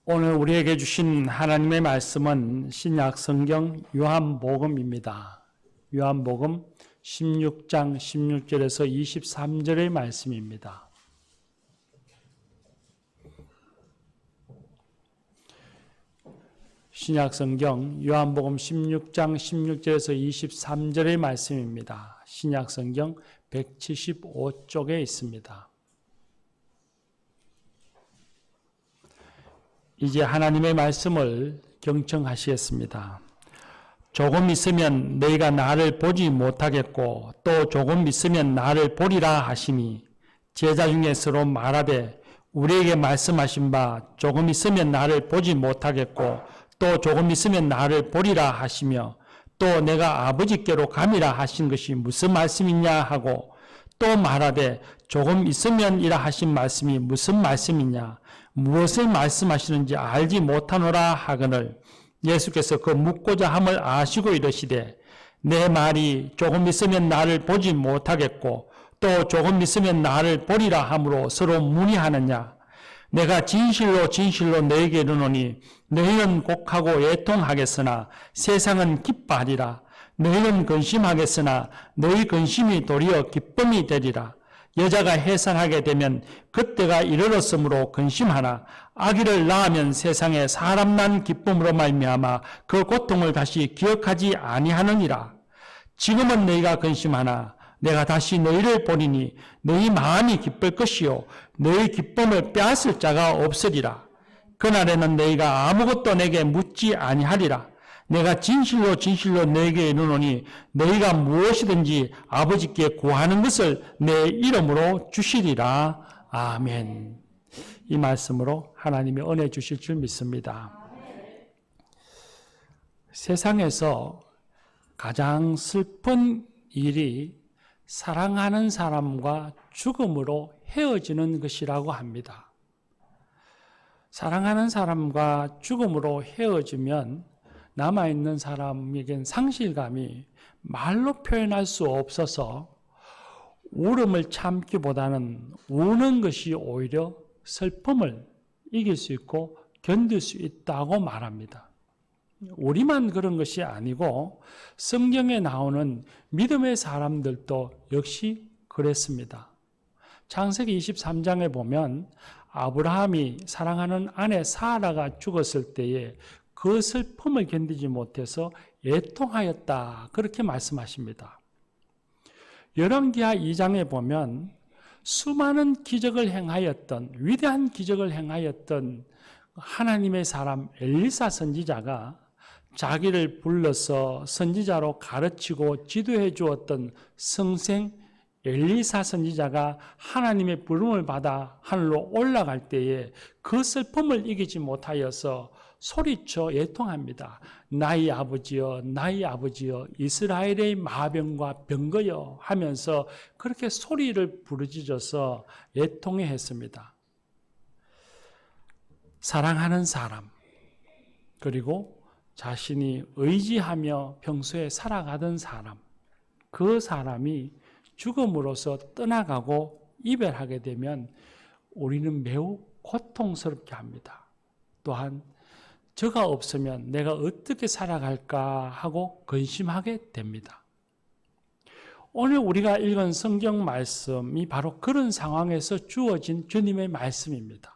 오늘 우리에게 주신 하나님의 말씀은 신약 성경 요한복음입니다. 요한복음 16장 16절에서 23절의 말씀입니다. 신약 성경 요한복음 16장 16절에서 23절의 말씀입니다. 신약 성경 175쪽에 있습니다. 이제 하나님의 말씀을 경청하시겠습니다. 조금 있으면 너희가 나를 보지 못하겠고 또 조금 있으면 나를 보리라 하시니 제자 중에 서로 말하되 우리에게 말씀하신 바 조금 있으면 나를 보지 못하겠고 또 조금 있으면 나를 보리라 하시며 또 내가 아버지께로 감이라 하신 것이 무슨 말씀이냐 하고 또 말하되 조금 있으면이라 하신 말씀이 무슨 말씀이냐 무엇을 말씀하시는지 알지 못하노라 하거늘 예수께서 그 묻고자 함을 아시고 이르시되 내 말이 조금 있으면 나를 보지 못하겠고 또 조금 있으면 나를 보리라 함으로 서로 문의하느냐 내가 진실로 진실로 너에게 이르노니 너희는 곡하고 애통하겠으나 세상은 기뻐하리라 너희는 근심하겠으나 너희 근심이 도리어 기쁨이 되리라 여자가 해산하게 되면 그때가 이르렀으므로 근심하나 아기를 낳으면 세상에 사람 난 기쁨으로 말미암아 그 고통을 다시 기억하지 아니하느니라. 지금은 너희가 근심하나 내가 다시 너희를 보리니 너희 마음이 기쁠 것이요 너희 기쁨을 빼앗을 자가 없으리라. 그날에는 너희가 아무것도 내게 묻지 아니하리라. 내가 진실로 진실로 너에게 이르노니 너희가 무엇이든지 아버지께 구하는 것을 내 이름으로 주시리라. 아멘. 이 말씀으로 하나님의 은혜 주실 줄 믿습니다. 세상에서 가장 슬픈 일이 사랑하는 사람과 죽음으로 헤어지는 것이라고 합니다. 사랑하는 사람과 죽음으로 헤어지면 남아있는 사람에겐 상실감이 말로 표현할 수 없어서 울음을 참기보다는 우는 것이 오히려 슬픔을 이길 수 있고 견딜 수 있다고 말합니다. 우리만 그런 것이 아니고 성경에 나오는 믿음의 사람들도 역시 그랬습니다. 창세기 23장에 보면 아브라함이 사랑하는 아내 사라가 죽었을 때에 그 슬픔을 견디지 못해서 애통하였다. 그렇게 말씀하십니다. 열왕기하 2장에 보면 수많은 기적을 행하였던 위대한 기적을 행하였던 하나님의 사람 엘리사 선지자가 자기를 불러서 선지자로 가르치고 지도해 주었던 성생 엘리사 선지자가 하나님의 부름을 받아 하늘로 올라갈 때에 그 슬픔을 이기지 못하여서 소리쳐 애통합니다. 나의 아버지여 나의 아버지여 이스라엘의 마병과 병거여 하면서 그렇게 소리를 부르짖어서 애통해 했습니다. 사랑하는 사람 그리고 자신이 의지하며 평소에 살아가던 사람 그 사람이 죽음으로써 떠나가고 이별하게 되면 우리는 매우 고통스럽게 합니다. 또한 저가 없으면 내가 어떻게 살아갈까 하고 근심하게 됩니다. 오늘 우리가 읽은 성경 말씀이 바로 그런 상황에서 주어진 주님의 말씀입니다.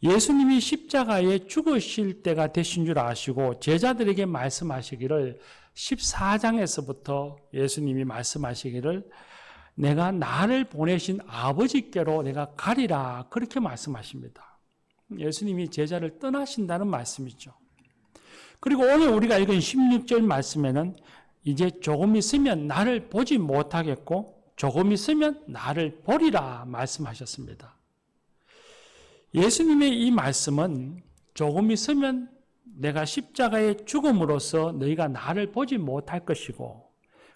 예수님이 십자가에 죽으실 때가 되신 줄 아시고 제자들에게 말씀하시기를 14장에서부터 예수님이 말씀하시기를 내가 나를 보내신 아버지께로 내가 가리라 그렇게 말씀하십니다. 예수님이 제자를 떠나신다는 말씀이죠. 그리고 오늘 우리가 읽은 16절 말씀에는 이제 조금 있으면 나를 보지 못하겠고 조금 있으면 나를 보리라 말씀하셨습니다. 예수님의 이 말씀은 조금 있으면 내가 십자가에 죽음으로써 너희가 나를 보지 못할 것이고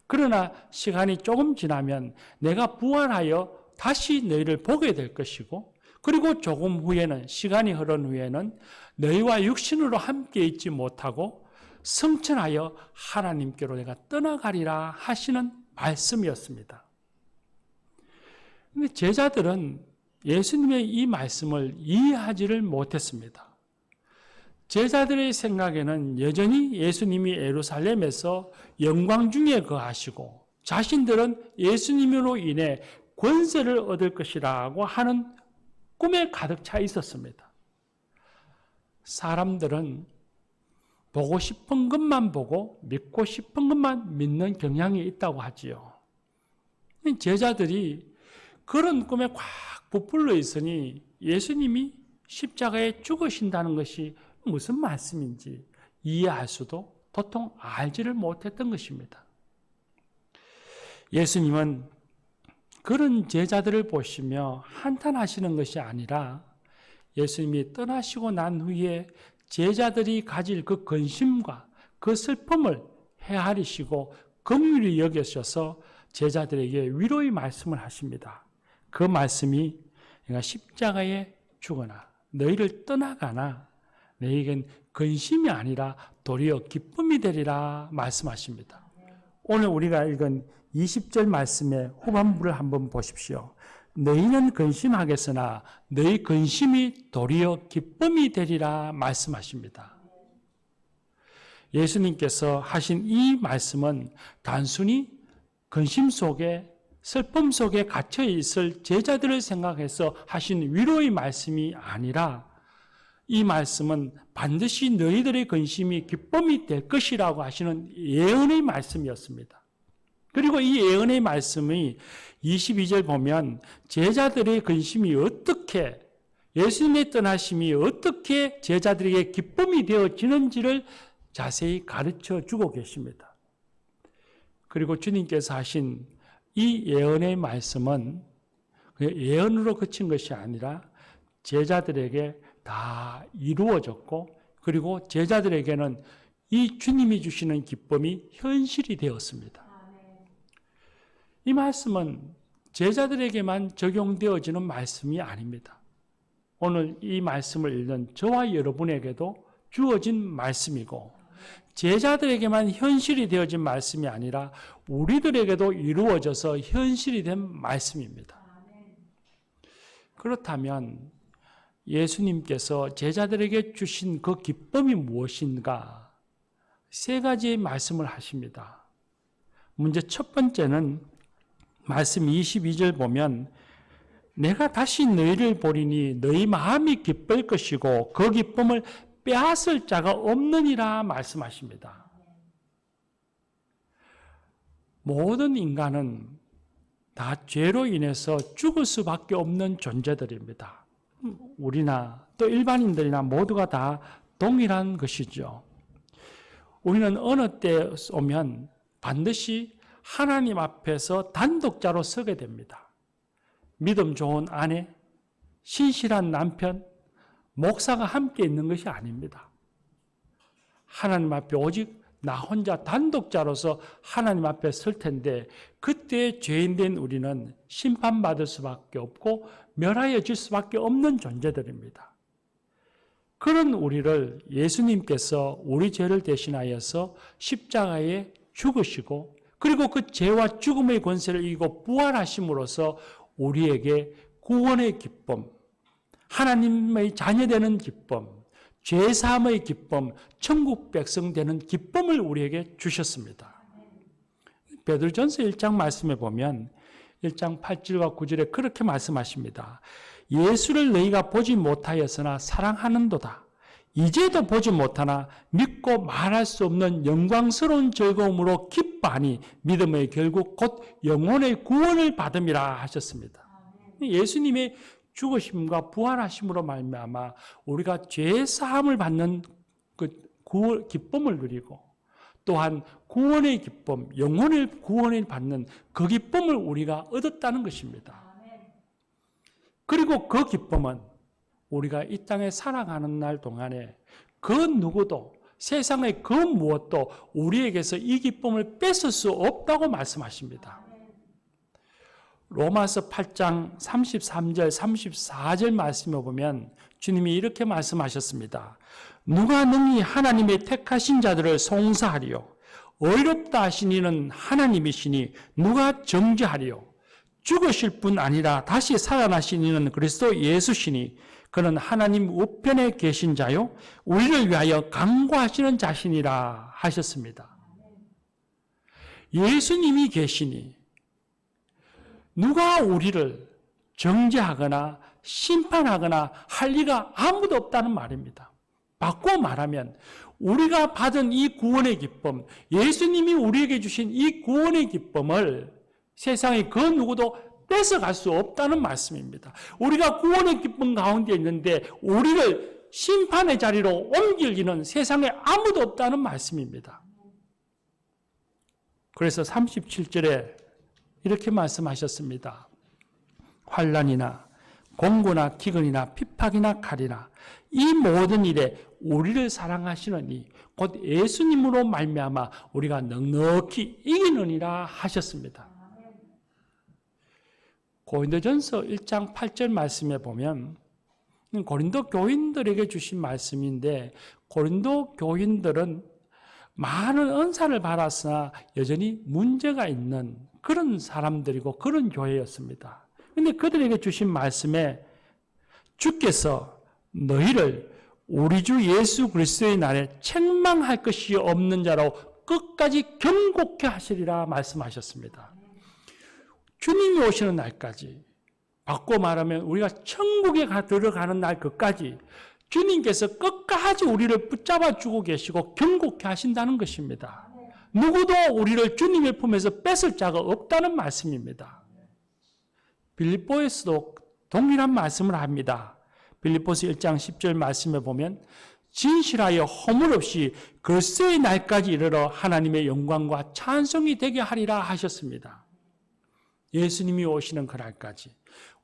그러나 시간이 조금 지나면 내가 부활하여 다시 너희를 보게 될 것이고 그리고 조금 후에는 시간이 흐른 후에는 너희와 육신으로 함께 있지 못하고 승천하여 하나님께로 내가 떠나가리라 하시는 말씀이었습니다. 근데 제자들은 예수님의 이 말씀을 이해하지를 못했습니다. 제자들의 생각에는 여전히 예수님이 예루살렘에서 영광 중에 거하시고 자신들은 예수님으로 인해 권세를 얻을 것이라고 하는 꿈에 가득 차 있었습니다. 사람들은 보고 싶은 것만 보고 믿고 싶은 것만 믿는 경향이 있다고 하지요. 제자들이 그런 꿈에 꽉 부풀려 있으니 예수님이 십자가에 죽으신다는 것이 무슨 말씀인지 이해할 수도 도통 알지를 못했던 것입니다. 예수님은 그런 제자들을 보시며 한탄하시는 것이 아니라 예수님이 떠나시고 난 후에 제자들이 가질 그 근심과 그 슬픔을 헤아리시고 긍휼히 여기셔서 제자들에게 위로의 말씀을 하십니다. 그 말씀이 내가 십자가에 죽으나 너희를 떠나가나 너희에겐 근심이 아니라 도리어 기쁨이 되리라 말씀하십니다. 오늘 우리가 읽은 20절 말씀의 후반부를 한번 보십시오. 너희는 근심하겠으나 너희 근심이 도리어 기쁨이 되리라 말씀하십니다. 예수님께서 하신 이 말씀은 단순히 근심 속에 슬픔 속에 갇혀 있을 제자들을 생각해서 하신 위로의 말씀이 아니라 이 말씀은 반드시 너희들의 근심이 기쁨이 될 것이라고 하시는 예언의 말씀이었습니다. 그리고 이 예언의 말씀이 22절 보면 제자들의 근심이 어떻게 예수님의 떠나심이 어떻게 제자들에게 기쁨이 되어지는지를 자세히 가르쳐 주고 계십니다. 그리고 주님께서 하신 이 예언의 말씀은 예언으로 그친 것이 아니라 제자들에게 다 이루어졌고 그리고 제자들에게는 이 주님이 주시는 기쁨이 현실이 되었습니다. 이 말씀은 제자들에게만 적용되어지는 말씀이 아닙니다. 오늘 이 말씀을 읽는 저와 여러분에게도 주어진 말씀이고 제자들에게만 현실이 되어진 말씀이 아니라 우리들에게도 이루어져서 현실이 된 말씀입니다. 그렇다면 예수님께서 제자들에게 주신 그 기쁨이 무엇인가? 세 가지의 말씀을 하십니다. 먼저 첫 번째는 말씀 22절 보면 내가 다시 너희를 보리니 너희 마음이 기쁠 것이고 그 기쁨을 빼앗을 자가 없느니라 말씀하십니다. 모든 인간은 다 죄로 인해서 죽을 수밖에 없는 존재들입니다. 우리나 또 일반인들이나 모두가 다 동일한 것이죠. 우리는 어느 때 오면 반드시 하나님 앞에서 단독자로 서게 됩니다. 믿음 좋은 아내, 신실한 남편, 목사가 함께 있는 것이 아닙니다. 하나님 앞에 오직 나 혼자 단독자로서 하나님 앞에 설 텐데 그때 죄인된 우리는 심판받을 수밖에 없고 멸하여질 수밖에 없는 존재들입니다. 그런 우리를 예수님께서 우리 죄를 대신하여서 십자가에 죽으시고 그리고 그 죄와 죽음의 권세를 이기고 부활하심으로써 우리에게 구원의 기쁨, 하나님의 자녀되는 기쁨, 죄사함의 기쁨, 천국 백성 되는 기쁨을 우리에게 주셨습니다. 베드로전서 1장 말씀에 보면 1장 8절과 9절에 그렇게 말씀하십니다. 예수를 너희가 보지 못하였으나 사랑하는도다. 이제도 보지 못하나 믿고 말할 수 없는 영광스러운 즐거움으로 기뻐하니 믿음의 결국 곧 영혼의 구원을 받음이라 하셨습니다. 예수님의 죽으심과 부활하심으로 말미암아 우리가 죄 사함을 받는 그 기쁨을 누리고 또한 구원의 기쁨, 영혼의 구원을 받는 그 기쁨을 우리가 얻었다는 것입니다. 그리고 그 기쁨은 우리가 이 땅에 살아가는 날 동안에 그 누구도 세상의 그 무엇도 우리에게서 이 기쁨을 뺏을 수 없다고 말씀하십니다. 로마서 8장 33절 34절 말씀에 보면 주님이 이렇게 말씀하셨습니다. 누가 능히 하나님의 택하신 자들을 송사하리요? 의롭다 하신 이는 하나님이시니 누가 정죄하리요? 죽으실 뿐 아니라 다시 살아나신 이는 그리스도 예수시니 그는 하나님 우편에 계신 자요 우리를 위하여 간구하시는 자신이라 하셨습니다. 예수님이 계시니 누가 우리를 정죄하거나 심판하거나 할 리가 아무도 없다는 말입니다. 바꿔 말하면 우리가 받은 이 구원의 기쁨, 예수님이 우리에게 주신 이 구원의 기쁨을 세상의 그 누구도 뺏어갈 수 없다는 말씀입니다. 우리가 구원의 기쁨 가운데 있는데 우리를 심판의 자리로 옮길 리는 세상에 아무도 없다는 말씀입니다. 그래서 37절에 이렇게 말씀하셨습니다. 환난이나 공고나 기근이나 핍박이나 칼이나 이 모든 일에 우리를 사랑하시는 이 곧 예수님으로 말미암아 우리가 넉넉히 이기느니라 하셨습니다. 고린도전서 1장 8절 말씀에 보면 고린도 교인들에게 주신 말씀인데 고린도 교인들은 많은 은사를 받았으나 여전히 문제가 있는 그런 사람들이고 그런 교회였습니다. 그런데 그들에게 주신 말씀에 주께서 너희를 우리 주 예수 그리스도의 날에 책망할 것이 없는 자로 끝까지 경고케 하시리라 말씀하셨습니다. 주님이 오시는 날까지, 바꿔 말하면 우리가 천국에 들어가는 날 끝까지 주님께서 끝까지 우리를 붙잡아 주고 계시고 경고케 하신다는 것입니다. 누구도 우리를 주님의 품에서 뺏을 자가 없다는 말씀입니다. 빌립보에서도 동일한 말씀을 합니다. 빌립보서 1장 10절 말씀에 보면 진실하여 허물 없이 그리스도의 날까지 이르러 하나님의 영광과 찬송이 되게 하리라 하셨습니다. 예수님이 오시는 그날까지,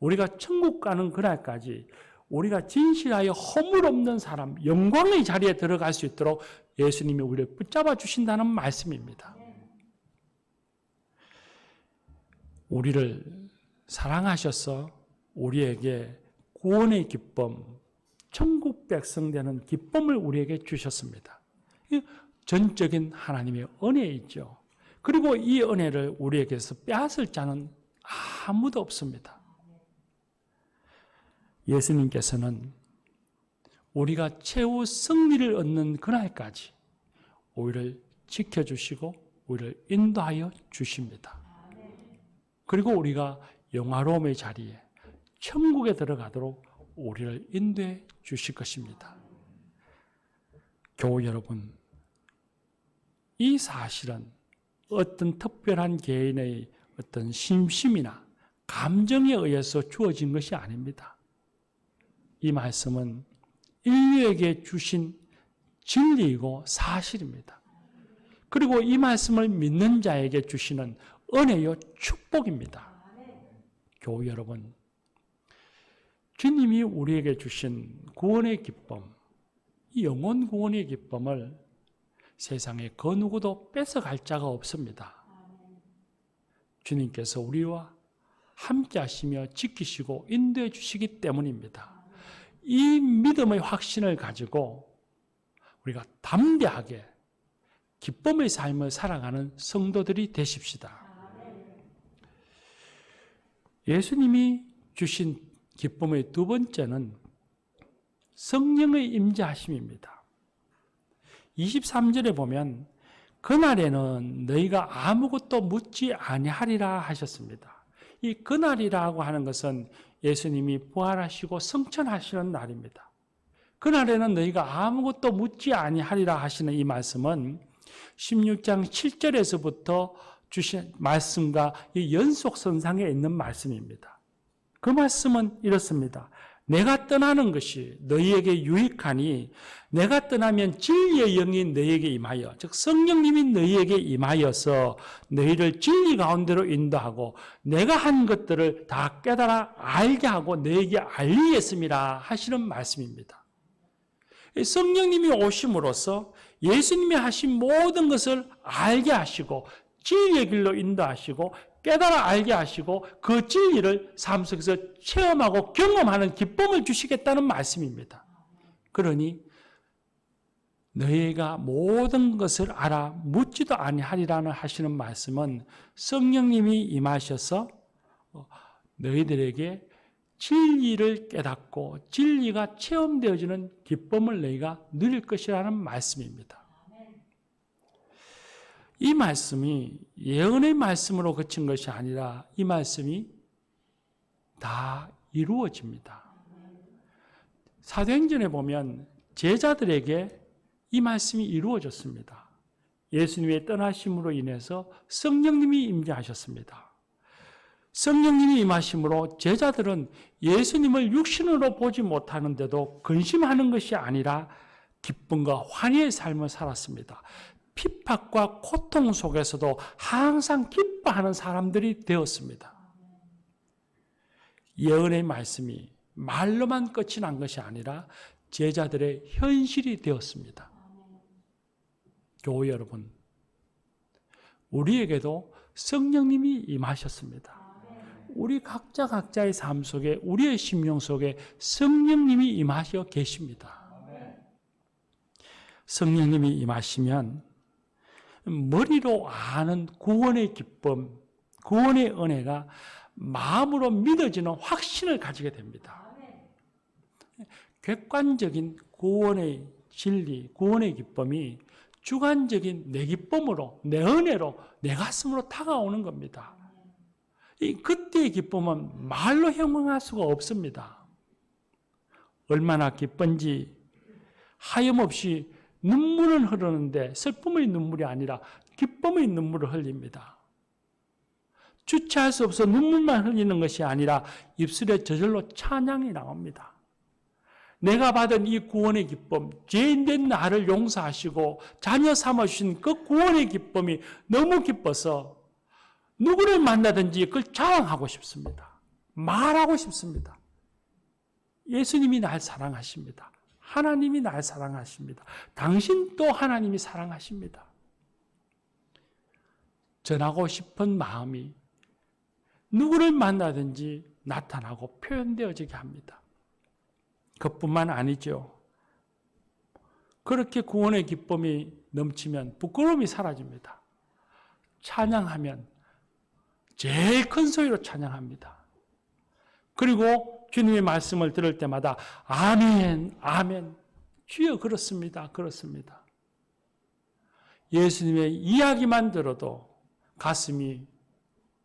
우리가 천국 가는 그날까지 우리가 진실하여 허물 없는 사람, 영광의 자리에 들어갈 수 있도록 예수님이 우리를 붙잡아 주신다는 말씀입니다. 우리를 사랑하셔서 우리에게 구원의 기쁨, 천국 백성 되는 기쁨을 우리에게 주셨습니다. 전적인 하나님의 은혜이죠. 그리고 이 은혜를 우리에게서 빼앗을 자는 아무도 없습니다. 예수님께서는 우리가 최후 승리를 얻는 그날까지 우리를 지켜주시고 우리를 인도하여 주십니다. 그리고 우리가 영화로움의 자리에 천국에 들어가도록 우리를 인도해 주실 것입니다. 교우 여러분, 이 사실은 어떤 특별한 개인의 어떤 심심이나 감정에 의해서 주어진 것이 아닙니다. 이 말씀은 인류에게 주신 진리이고 사실입니다. 그리고 이 말씀을 믿는 자에게 주시는 은혜요 축복입니다. 교우 여러분, 주님이 우리에게 주신 구원의 기쁨, 이 영원 구원의 기쁨을 세상에 그 누구도 뺏어갈 자가 없습니다. 주님께서 우리와 함께 하시며 지키시고 인도해 주시기 때문입니다. 이 믿음의 확신을 가지고 우리가 담대하게 기쁨의 삶을 살아가는 성도들이 되십시다. 예수님이 주신 기쁨의 두 번째는 성령의 임재하심입니다. 23절에 보면 그날에는 너희가 아무것도 묻지 아니하리라 하셨습니다. 이 그날이라고 하는 것은 예수님이 부활하시고 승천하시는 날입니다. 그날에는 너희가 아무것도 묻지 아니하리라 하시는 이 말씀은 16장 7절에서부터 주신 말씀과 이 연속선상에 있는 말씀입니다. 그 말씀은 이렇습니다. 내가 떠나는 것이 너희에게 유익하니 내가 떠나면 진리의 영이 너희에게 임하여, 즉 성령님이 너희에게 임하여서 너희를 진리 가운데로 인도하고 내가 한 것들을 다 깨달아 알게 하고 너희에게 알리겠습니다 하시는 말씀입니다. 성령님이 오심으로써 예수님이 하신 모든 것을 알게 하시고 진리의 길로 인도하시고 깨달아 알게 하시고 그 진리를 삶 속에서 체험하고 경험하는 기쁨을 주시겠다는 말씀입니다. 그러니 너희가 모든 것을 알아 묻지도 아니하리라는 하시는 말씀은 성령님이 임하셔서 너희들에게 진리를 깨닫고 진리가 체험되어지는 기쁨을 너희가 누릴 것이라는 말씀입니다. 이 말씀이 예언의 말씀으로 그친 것이 아니라 이 말씀이 다 이루어집니다. 사도행전에 보면 제자들에게 이 말씀이 이루어졌습니다. 예수님의 떠나심으로 인해서 성령님이 임재하셨습니다. 성령님이 임하심으로 제자들은 예수님을 육신으로 보지 못하는데도 근심하는 것이 아니라 기쁨과 환희의 삶을 살았습니다. 핍박과 고통 속에서도 항상 기뻐하는 사람들이 되었습니다. 예언의 말씀이 말로만 끝이 난 것이 아니라 제자들의 현실이 되었습니다. 교회 여러분, 우리에게도 성령님이 임하셨습니다. 우리 각자의 삶 속에, 우리의 심령 속에 성령님이 임하셔 계십니다. 성령님이 임하시면 머리로 아는 구원의 기쁨, 구원의 은혜가 마음으로 믿어지는 확신을 가지게 됩니다. 객관적인 구원의 진리, 구원의 기쁨이 주관적인 내 기쁨으로, 내 은혜로, 내 가슴으로 다가오는 겁니다. 그때의 기쁨은 말로 형용할 수가 없습니다. 얼마나 기쁜지 하염없이 눈물은 흐르는데 슬픔의 눈물이 아니라 기쁨의 눈물을 흘립니다. 주체할 수 없어 눈물만 흘리는 것이 아니라 입술에 저절로 찬양이 나옵니다. 내가 받은 이 구원의 기쁨, 죄인된 나를 용서하시고 자녀 삼아주신 그 구원의 기쁨이 너무 기뻐서 누구를 만나든지 그걸 자랑하고 싶습니다. 말하고 싶습니다. 예수님이 날 사랑하십니다. 하나님이 날 사랑하십니다. 당신 또 하나님이 사랑하십니다. 전하고 싶은 마음이 누구를 만나든지 나타나고 표현되어지게 합니다. 그뿐만 아니죠. 그렇게 구원의 기쁨이 넘치면 부끄러움이 사라집니다. 찬양하면 제일 큰 소리로 찬양합니다. 그리고 주님의 말씀을 들을 때마다 아멘, 아멘, 주여 그렇습니다, 그렇습니다. 예수님의 이야기만 들어도 가슴이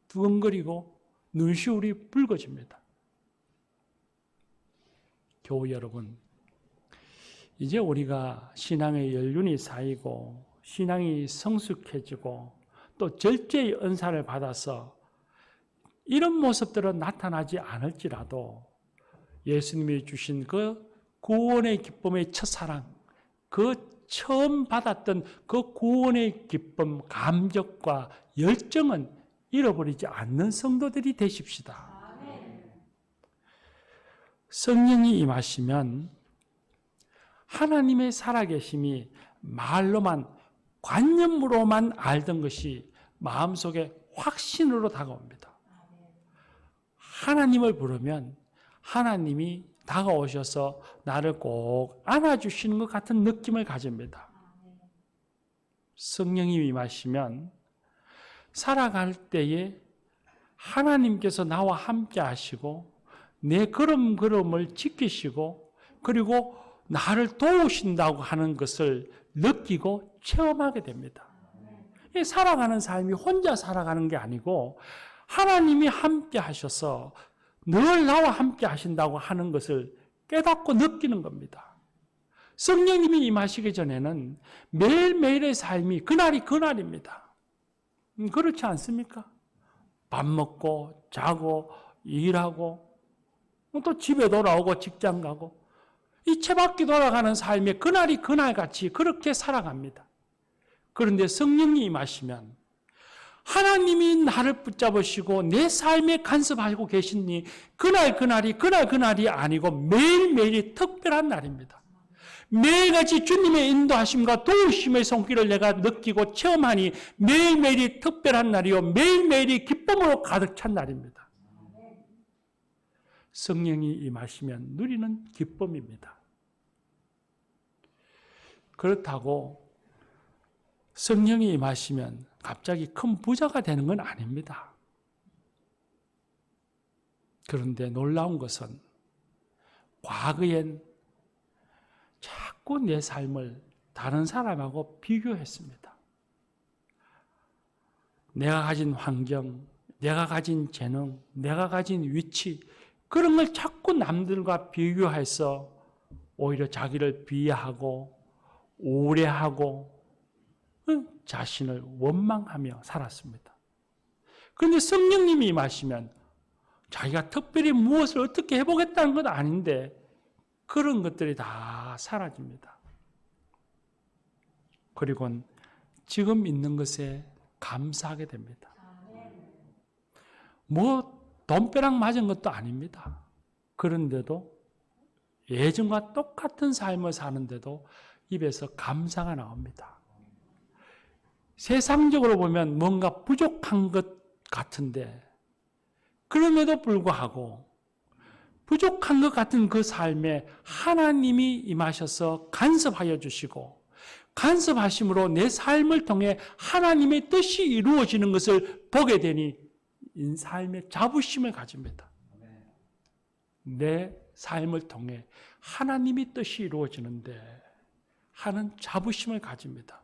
두근거리고 눈시울이 붉어집니다. 교우 여러분, 이제 우리가 신앙의 연륜이 쌓이고 신앙이 성숙해지고 또 절제의 은사를 받아서 이런 모습들은 나타나지 않을지라도 예수님이 주신 그 구원의 기쁨의 첫사랑, 그 처음 받았던 그 구원의 기쁨, 감격과 열정은 잃어버리지 않는 성도들이 되십시다. 성령이 임하시면 하나님의 살아계심이 말로만, 관념으로만 알던 것이 마음속에 확신으로 다가옵니다. 하나님을 부르면 하나님이 다가오셔서 나를 꼭 안아주시는 것 같은 느낌을 가집니다. 성령이 임하시면 살아갈 때에 하나님께서 나와 함께 하시고 내 걸음걸음을 지키시고 그리고 나를 도우신다고 하는 것을 느끼고 체험하게 됩니다. 살아가는 삶이 혼자 살아가는 게 아니고 하나님이 함께 하셔서 늘 나와 함께 하신다고 하는 것을 깨닫고 느끼는 겁니다. 성령님이 임하시기 전에는 매일매일의 삶이 그날이 그날입니다. 그렇지 않습니까? 밥 먹고 자고 일하고 또 집에 돌아오고 직장 가고 이 채바퀴 돌아가는 삶의 그날이 그날같이 그렇게 살아갑니다. 그런데 성령이 임하시면 하나님이 나를 붙잡으시고 내 삶에 간섭하고 계시니 그날이 아니고 매일매일이 특별한 날입니다. 매일같이 주님의 인도하심과 도우심의 손길을 내가 느끼고 체험하니 매일매일이 특별한 날이요 매일매일이 기쁨으로 가득 찬 날입니다. 성령이 임하시면 누리는 기쁨입니다. 그렇다고 성령이 임하시면 갑자기 큰 부자가 되는 건 아닙니다. 그런데 놀라운 것은 과거엔 자꾸 내 삶을 다른 사람하고 비교했습니다. 내가 가진 환경, 내가 가진 재능, 내가 가진 위치, 그런 걸 자꾸 남들과 비교해서 오히려 자기를 비하하고 우울해하고 자신을 원망하며 살았습니다. 그런데 성령님이 임하시면 자기가 특별히 무엇을 어떻게 해보겠다는 건 아닌데 그런 것들이 다 사라집니다. 그리고 지금 있는 것에 감사하게 됩니다. 뭐 돈벼락 맞은 것도 아닙니다. 그런데도 예전과 똑같은 삶을 사는데도 입에서 감사가 나옵니다. 세상적으로 보면 뭔가 부족한 것 같은데 그럼에도 불구하고 부족한 것 같은 그 삶에 하나님이 임하셔서 간섭하여 주시고 간섭하심으로 내 삶을 통해 하나님의 뜻이 이루어지는 것을 보게 되니 삶의 자부심을 가집니다. 내 삶을 통해 하나님의 뜻이 이루어지는데 하는 자부심을 가집니다.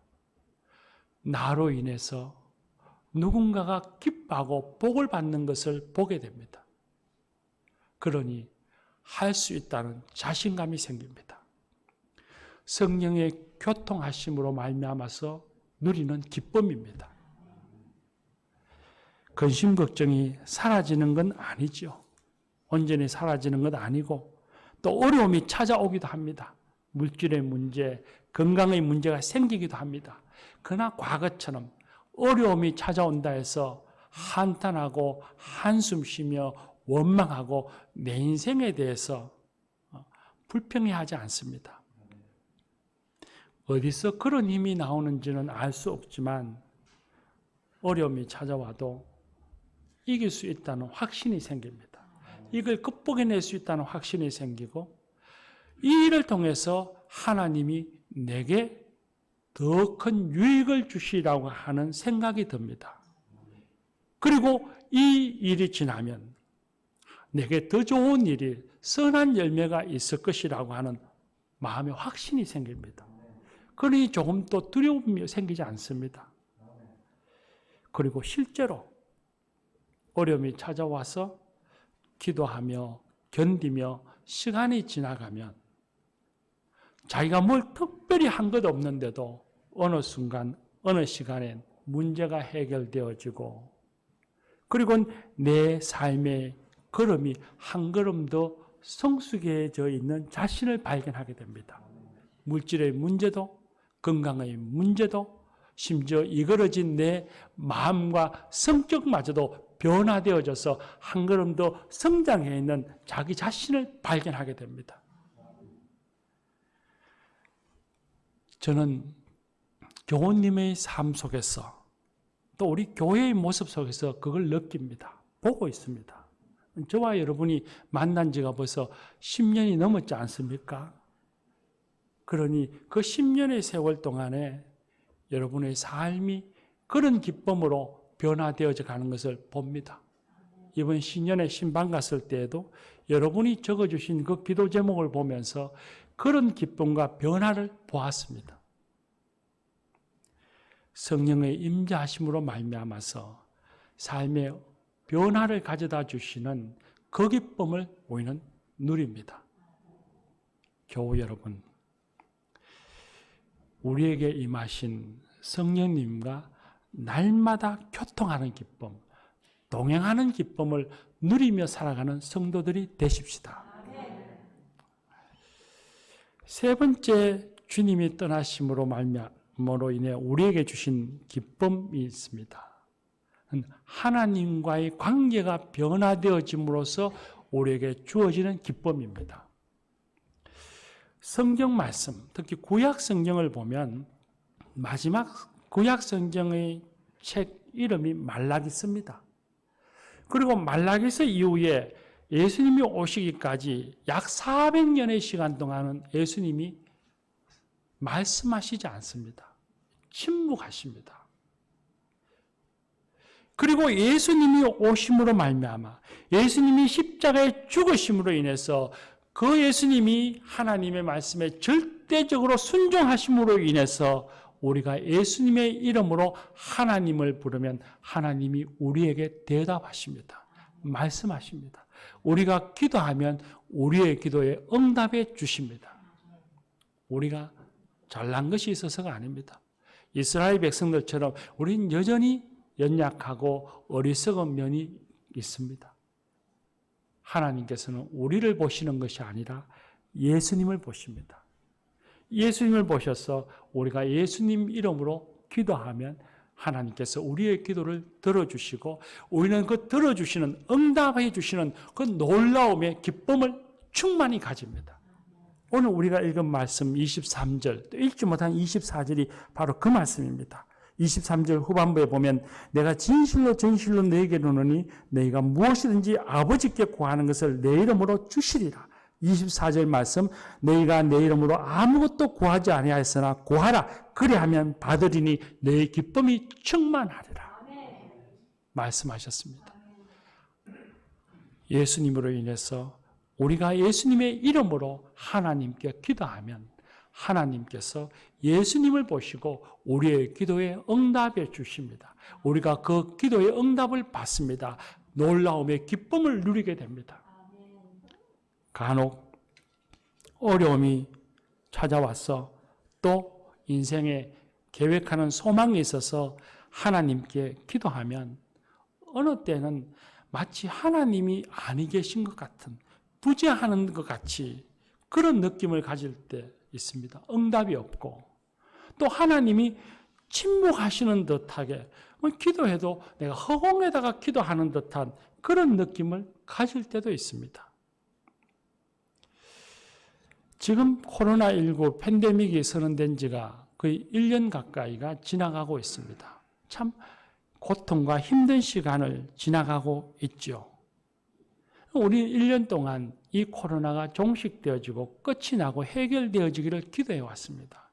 나로 인해서 누군가가 기뻐하고 복을 받는 것을 보게 됩니다. 그러니 할 수 있다는 자신감이 생깁니다. 성령의 교통하심으로 말미암아서 누리는 기쁨입니다. 근심 걱정이 사라지는 건 아니죠. 온전히 사라지는 건 아니고 또 어려움이 찾아오기도 합니다. 물질의 문제, 건강의 문제가 생기기도 합니다. 그러나 과거처럼 어려움이 찾아온다 해서 한탄하고 한숨 쉬며 원망하고 내 인생에 대해서 불평해하지 않습니다. 어디서 그런 힘이 나오는지는 알 수 없지만 어려움이 찾아와도 이길 수 있다는 확신이 생깁니다. 이걸 극복해낼 수 있다는 확신이 생기고 이 일을 통해서 하나님이 내게 더 큰 유익을 주시라고 하는 생각이 듭니다. 그리고 이 일이 지나면 내게 더 좋은 일이 선한 열매가 있을 것이라고 하는 마음의 확신이 생깁니다. 그러니 조금 또 두려움이 생기지 않습니다. 그리고 실제로 어려움이 찾아와서 기도하며 견디며 시간이 지나가면 자기가 뭘 특별히 한 것 없는데도 어느 순간 어느 시간엔 문제가 해결되어지고 그리고 내 삶의 걸음이 한 걸음 더 성숙해져 있는 자신을 발견하게 됩니다. 물질의 문제도 건강의 문제도 심지어 이그러진 내 마음과 성격마저도 변화되어져서 한 걸음 더 성장해 있는 자기 자신을 발견하게 됩니다. 저는 교우님의 삶 속에서 또 우리 교회의 모습 속에서 그걸 느낍니다. 보고 있습니다. 저와 여러분이 만난 지가 벌써 10년이 넘었지 않습니까? 그러니 그 10년의 세월 동안에 여러분의 삶이 그런 기쁨으로 변화되어져 가는 것을 봅니다. 이번 신년에 신방 갔을 때에도 여러분이 적어주신 그 기도 제목을 보면서 그런 기쁨과 변화를 보았습니다. 성령의 임재하심으로 말미암아서 삶의 변화를 가져다 주시는 그 기쁨을 우리는 누립니다. 교우 여러분, 우리에게 임하신 성령님과 날마다 교통하는 기쁨, 동행하는 기쁨을 누리며 살아가는 성도들이 되십시다. 세 번째, 주님이 떠나심으로 말미암으로 인해 우리에게 주신 기쁨이 있습니다. 하나님과의 관계가 변화되어짐으로써 우리에게 주어지는 기쁨입니다. 성경 말씀, 특히 구약 성경을 보면 마지막 구약 성경의 책 이름이 말라기서입니다. 그리고 말라기서 이후에 예수님이 오시기까지 약 400년의 시간 동안은 예수님이 말씀하시지 않습니다. 침묵하십니다. 그리고 예수님이 오심으로 말미암아 예수님이 십자가에 죽으심으로 인해서 그 예수님이 하나님의 말씀에 절대적으로 순종하심으로 인해서 우리가 예수님의 이름으로 하나님을 부르면 하나님이 우리에게 대답하십니다. 말씀하십니다. 우리가 기도하면 우리의 기도에 응답해 주십니다. 우리가 잘난 것이 있어서가 아닙니다. 이스라엘 백성들처럼 우리는 여전히 연약하고 어리석은 면이 있습니다. 하나님께서는 우리를 보시는 것이 아니라 예수님을 보십니다. 예수님을 보셔서 우리가 예수님 이름으로 기도하면 하나님께서 우리의 기도를 들어주시고 우리는 그 들어주시는, 응답해 주시는 그 놀라움의 기쁨을 충만히 가집니다. 오늘 우리가 읽은 말씀 23절, 또 읽지 못한 24절이 바로 그 말씀입니다. 23절 후반부에 보면 내가 진실로 진실로 너에게 이르노니 너희가 무엇이든지 아버지께 구하는 것을 내 이름으로 주시리라. 24절 말씀, 너희가 내 이름으로 아무것도 구하지 아니하였으나 구하라. 그리하면 받으리니 너희 기쁨이 충만하리라. 말씀하셨습니다. 예수님으로 인해서 우리가 예수님의 이름으로 하나님께 기도하면 하나님께서 예수님을 보시고 우리의 기도에 응답해 주십니다. 우리가 그 기도의 응답을 받습니다. 놀라움의 기쁨을 누리게 됩니다. 간혹 어려움이 찾아와서 또 인생에 계획하는 소망이 있어서 하나님께 기도하면 어느 때는 마치 하나님이 아니 계신 것 같은, 부재하는 것 같이 그런 느낌을 가질 때 있습니다. 응답이 없고 또 하나님이 침묵하시는 듯하게 기도해도 내가 허공에다가 기도하는 듯한 그런 느낌을 가질 때도 있습니다. 지금 코로나19 팬데믹이 선언된 지가 거의 1년 가까이가 지나가고 있습니다. 참 고통과 힘든 시간을 지나가고 있죠. 우리 1년 동안 이 코로나가 종식되어지고 끝이 나고 해결되어지기를 기도해 왔습니다.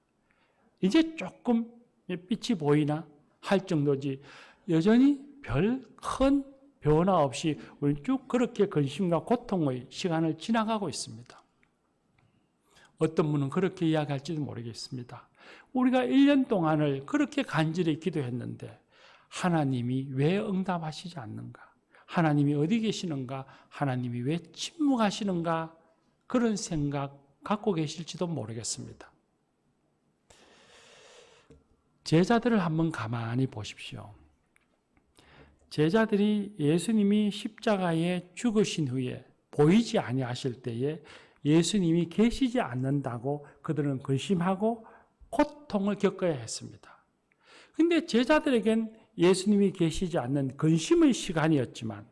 이제 조금 빛이 보이나 할 정도지 여전히 별 큰 변화 없이 우리는 쭉 그렇게 근심과 고통의 시간을 지나가고 있습니다. 어떤 분은 그렇게 이야기할지도 모르겠습니다. 우리가 1년 동안을 그렇게 간절히 기도했는데 하나님이 왜 응답하시지 않는가? 하나님이 어디 계시는가? 하나님이 왜 침묵하시는가? 그런 생각 갖고 계실지도 모르겠습니다. 제자들을 한번 가만히 보십시오. 제자들이 예수님이 십자가에 죽으신 후에 보이지 아니하실 때에 예수님이 계시지 않는다고 그들은 근심하고 고통을 겪어야 했습니다. 그런데 제자들에겐 예수님이 계시지 않는 근심의 시간이었지만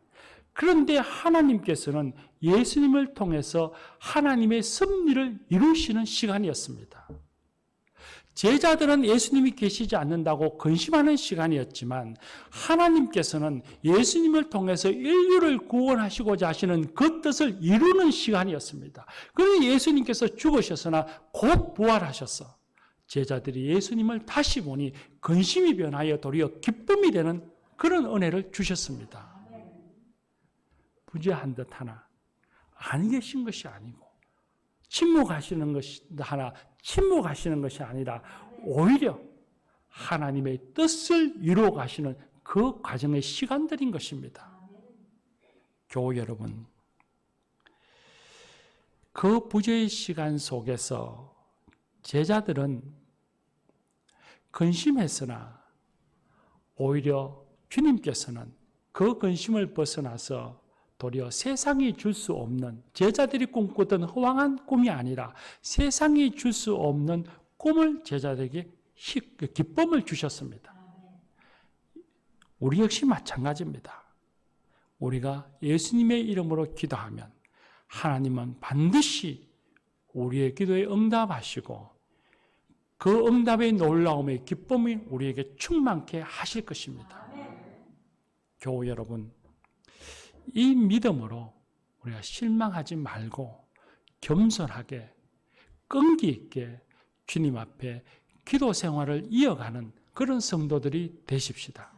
그런데 하나님께서는 예수님을 통해서 하나님의 섭리를 이루시는 시간이었습니다. 제자들은 예수님이 계시지 않는다고 근심하는 시간이었지만 하나님께서는 예수님을 통해서 인류를 구원하시고자 하시는 그 뜻을 이루는 시간이었습니다. 그런데 예수님께서 죽으셨으나 곧 부활하셔서 제자들이 예수님을 다시 보니 근심이 변하여 도리어 기쁨이 되는 그런 은혜를 주셨습니다. 부재한 듯 하나 안 계신 것이 아니고 침묵하시는 것이 하나 침묵하시는 것이 아니라 오히려 하나님의 뜻을 이루어 가시는 그 과정의 시간들인 것입니다. 교우 여러분, 그 부재의 시간 속에서 제자들은 근심했으나 오히려 주님께서는 그 근심을 벗어나서 도리어 세상이 줄 수 없는, 제자들이 꿈꾸던 허황한 꿈이 아니라 세상이 줄 수 없는 꿈을 제자들에게 기쁨을 주셨습니다. 우리 역시 마찬가지입니다. 우리가 예수님의 이름으로 기도하면 하나님은 반드시 우리의 기도에 응답하시고 그 응답의 놀라움의 기쁨이 우리에게 충만케 하실 것입니다. 교우 여러분, 이 믿음으로 우리가 실망하지 말고 겸손하게 끈기 있게 주님 앞에 기도 생활을 이어가는 그런 성도들이 되십시다.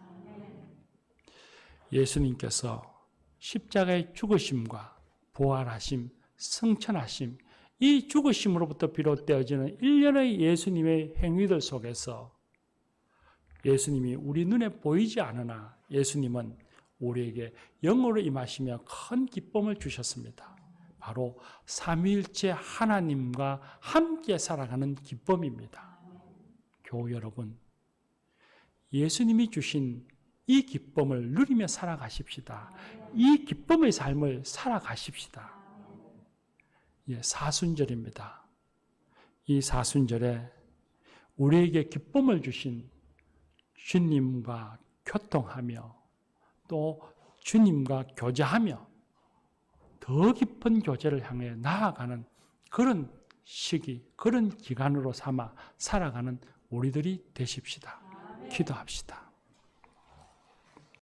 예수님께서 십자가의 죽으심과 부활하심, 승천하심, 이 죽으심으로부터 비롯되어지는 일련의 예수님의 행위들 속에서 예수님이 우리 눈에 보이지 않으나 예수님은 우리에게 영으로 임하시며 큰 기쁨을 주셨습니다. 바로 삼위일체 하나님과 함께 살아가는 기쁨입니다. 교우 여러분, 예수님이 주신 이 기쁨을 누리며 살아가십시다. 이 기쁨의 삶을 살아가십시다. 사순절입니다. 이 사순절에 우리에게 기쁨을 주신 주님과 교통하며 또 주님과 교제하며 더 깊은 교제를 향해 나아가는 그런 시기, 그런 기간으로 삼아 살아가는 우리들이 되십시다. 기도합시다.